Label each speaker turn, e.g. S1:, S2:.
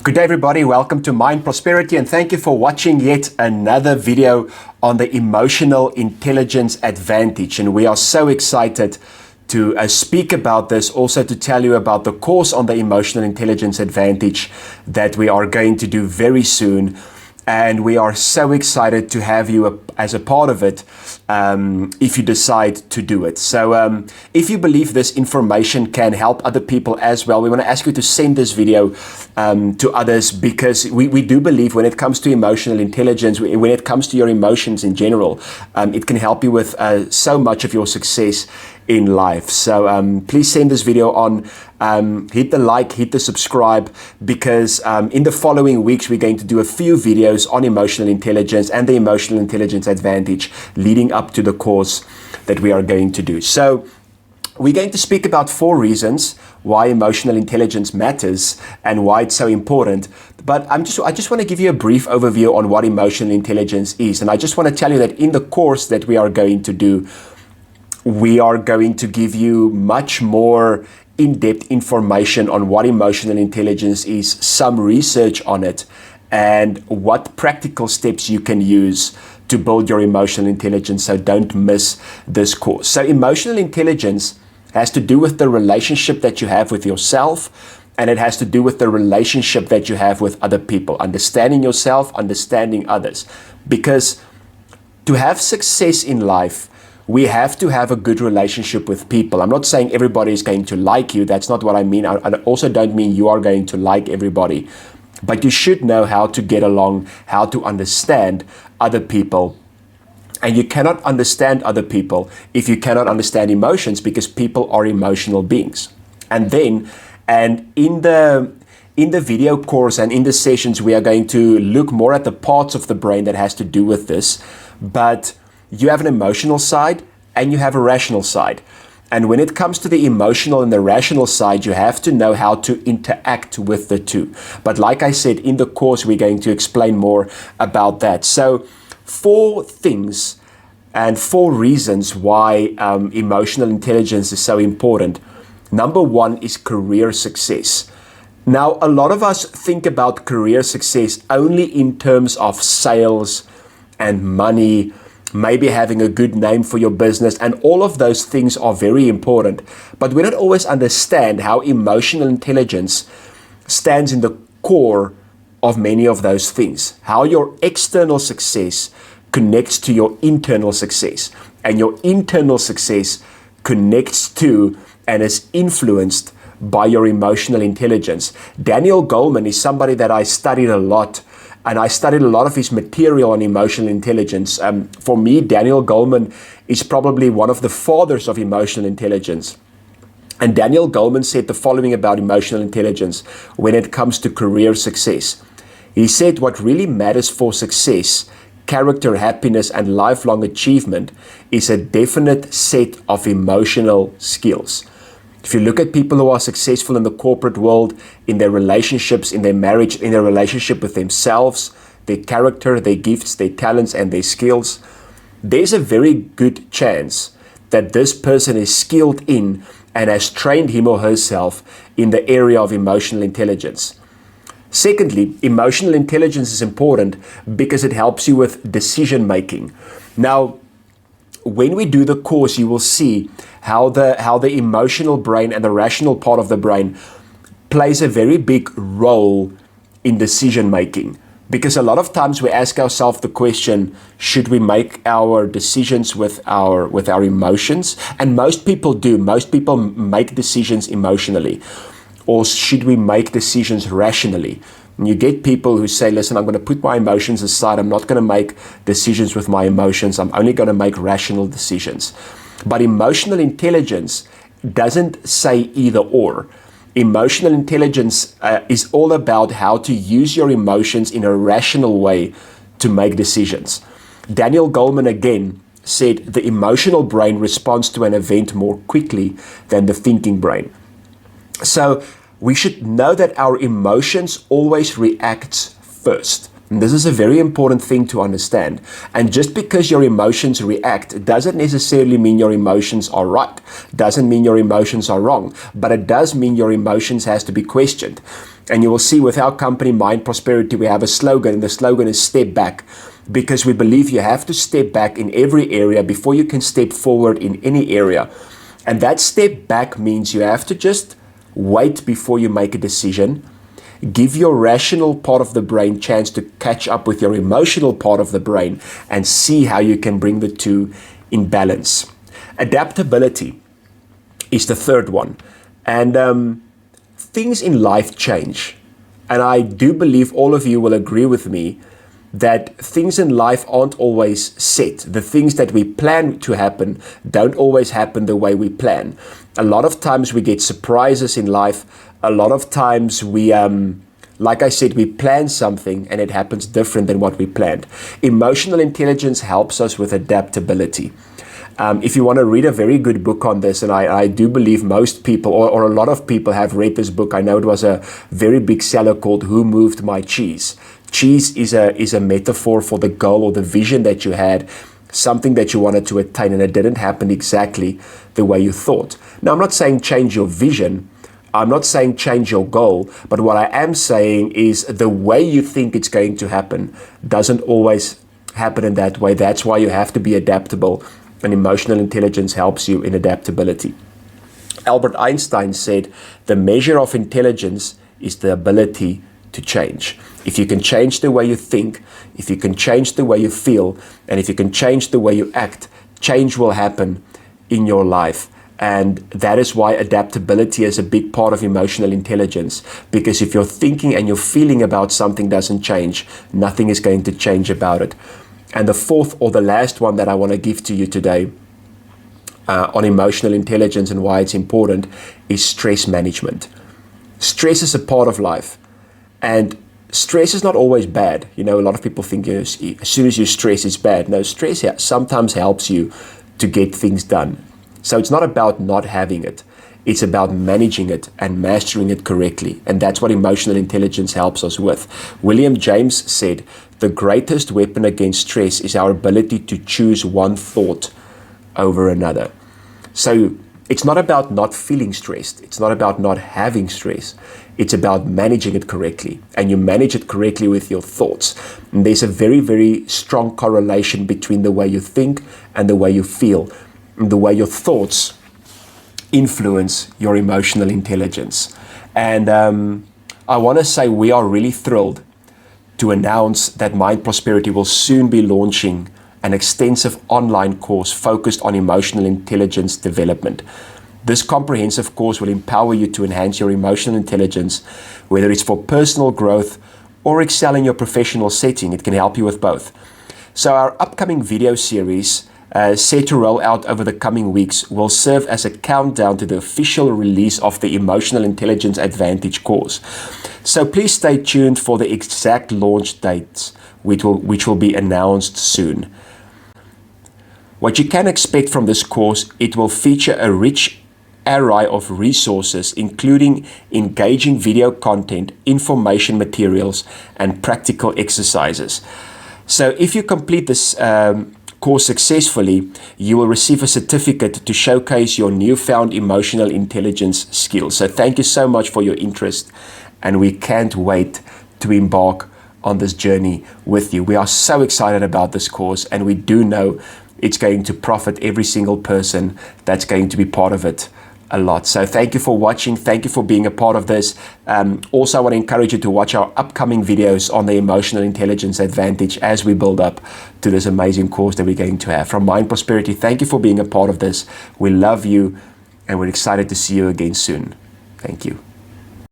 S1: Good day everybody, welcome to Mind Prosperity and thank you for watching yet another video on the emotional intelligence advantage. And we are so excited to speak about this, also to tell you about the course on the emotional intelligence advantage that we are going to do very soon. And we are so excited to have you as a part of it if you decide to do it. So if you believe this information can help other people as well, we want to ask you to send this video to others, because we do believe when it comes to emotional intelligence, when it comes to your emotions in general, it can help you with so much of your success in life. So please send this video on, hit the like, hit the subscribe, because in the following weeks we're going to do a few videos on emotional intelligence and the emotional intelligence advantage leading up to the course that we are going to do. So we're going to speak about 4 reasons why emotional intelligence matters and why it's so important. But I just want to give you a brief overview on what emotional intelligence is. And I just want to tell you that in the course that we are going to do, we are going to give you much more in-depth information on what emotional intelligence is, some research on it, and what practical steps you can use to build your emotional intelligence. So don't miss this course. So emotional intelligence has to do with the relationship that you have with yourself, and it has to do with the relationship that you have with other people, understanding yourself, understanding others. Because to have success in life, we have to have a good relationship with people. I'm not saying everybody is going to like you. That's not what I mean. I also don't mean you are going to like everybody. But you should know how to get along, how to understand other people. And you cannot understand other people if you cannot understand emotions, because people are emotional beings. And in the video course and in the sessions, we are going to look more at the parts of the brain that has to do with this. But you have an emotional side and you have a rational side. And when it comes to the emotional and the rational side, you have to know how to interact with the two. But like I said, in the course, we're going to explain more about that. So 4 things and 4 reasons why emotional intelligence is so important. Number 1 is career success. Now, a lot of us think about career success only in terms of sales and money, maybe having a good name for your business, and all of those things are very important. But we don't always understand how emotional intelligence stands in the core of many of those things. How your external success connects to your internal success, and your internal success connects to and is influenced by your emotional intelligence. Daniel Goleman is somebody that I studied a lot, and I studied a lot of his material on emotional intelligence. For me, Daniel Goleman is probably one of the fathers of emotional intelligence. And Daniel Goleman said the following about emotional intelligence when it comes to career success. He said, what really matters for success, character, happiness, and lifelong achievement is a definite set of emotional skills. If you look at people who are successful in the corporate world, in their relationships, in their marriage, in their relationship with themselves, their character, their gifts, their talents, and their skills, there's a very good chance that this person is skilled in and has trained him or herself in the area of emotional intelligence. Secondly, emotional intelligence is important because it helps you with decision making. Now, when we do the course, you will see how the emotional brain and the rational part of the brain plays a very big role in decision making. Because a lot of times we ask ourselves the question, should we make our decisions with our emotions? And most people do. Most people make decisions emotionally. Or should we make decisions rationally? And you get people who say, listen, I'm going to put my emotions aside. I'm not going to make decisions with my emotions. I'm only going to make rational decisions. But emotional intelligence doesn't say either or. Emotional intelligence is all about how to use your emotions in a rational way to make decisions. Daniel Goleman again said the emotional brain responds to an event more quickly than the thinking brain. So we should know that our emotions always react first. And this is a very important thing to understand. And just because your emotions react doesn't necessarily mean your emotions are right, doesn't mean your emotions are wrong, but it does mean your emotions has to be questioned. And you will see with our company, Mind Prosperity, we have a slogan, and the slogan is step back, because we believe you have to step back in every area before you can step forward in any area. And that step back means you have to just wait before you make a decision. Give your rational part of the brain chance to catch up with your emotional part of the brain and see how you can bring the two in balance. Adaptability is the third one. And things in life change. And I do believe all of you will agree with me that things in life aren't always set. The things that we plan to happen don't always happen the way we plan. A lot of times we get surprises in life. A lot of times we, like I said, we plan something and it happens different than what we planned. Emotional intelligence helps us with adaptability. If you want to read a very good book on this, and I do believe most people or a lot of people have read this book. I know it was a very big seller called Who Moved My Cheese? Cheese is a metaphor for the goal or the vision that you had, something that you wanted to attain, and it didn't happen exactly the way you thought. Now, I'm not saying change your vision. I'm not saying change your goal, but what I am saying is the way you think it's going to happen doesn't always happen in that way. That's why you have to be adaptable, and emotional intelligence helps you in adaptability. Albert Einstein said, the measure of intelligence is the ability to change. If you can change the way you think, if you can change the way you feel, and if you can change the way you act, change will happen in your life. And that is why adaptability is a big part of emotional intelligence, because if your thinking and your feeling about something doesn't change, nothing is going to change about it. And the fourth or the last one that I want to give to you today on emotional intelligence and why it's important is stress management. Stress is a part of life, and stress is not always bad. You know, a lot of people think as soon as you stress, it's bad. No, stress sometimes helps you to get things done. So it's not about not having it. It's about managing it and mastering it correctly. And that's what emotional intelligence helps us with. William James said, the greatest weapon against stress is our ability to choose one thought over another. So it's not about not feeling stressed. It's not about not having stress. It's about managing it correctly. And you manage it correctly with your thoughts. And there's a very, very strong correlation between the way you think and the way you feel. The way your thoughts influence your emotional intelligence. And I want to say we are really thrilled to announce that Mind Prosperity will soon be launching an extensive online course focused on emotional intelligence development. This comprehensive course will empower you to enhance your emotional intelligence, whether it's for personal growth or excel in your professional setting. It can help you with both. So our upcoming video series set to roll out over the coming weeks will serve as a countdown to the official release of the Emotional Intelligence Advantage course. So please stay tuned for the exact launch dates, which will be announced soon. What you can expect from this course, it will feature a rich array of resources, including engaging video content, information materials, and practical exercises. So if you complete this course successfully, you will receive a certificate to showcase your newfound emotional intelligence skills. So thank you so much for your interest, and we can't wait to embark on this journey with you. We are so excited about this course, and we do know it's going to profit every single person that's going to be part of it a lot. So thank you for watching. Thank you for being a part of this. Also, I want to encourage you to watch our upcoming videos on the Emotional Intelligence Advantage as we build up to this amazing course that we're going to have. From Mind Prosperity, thank you for being a part of this. We love you, and we're excited to see you again soon. Thank you.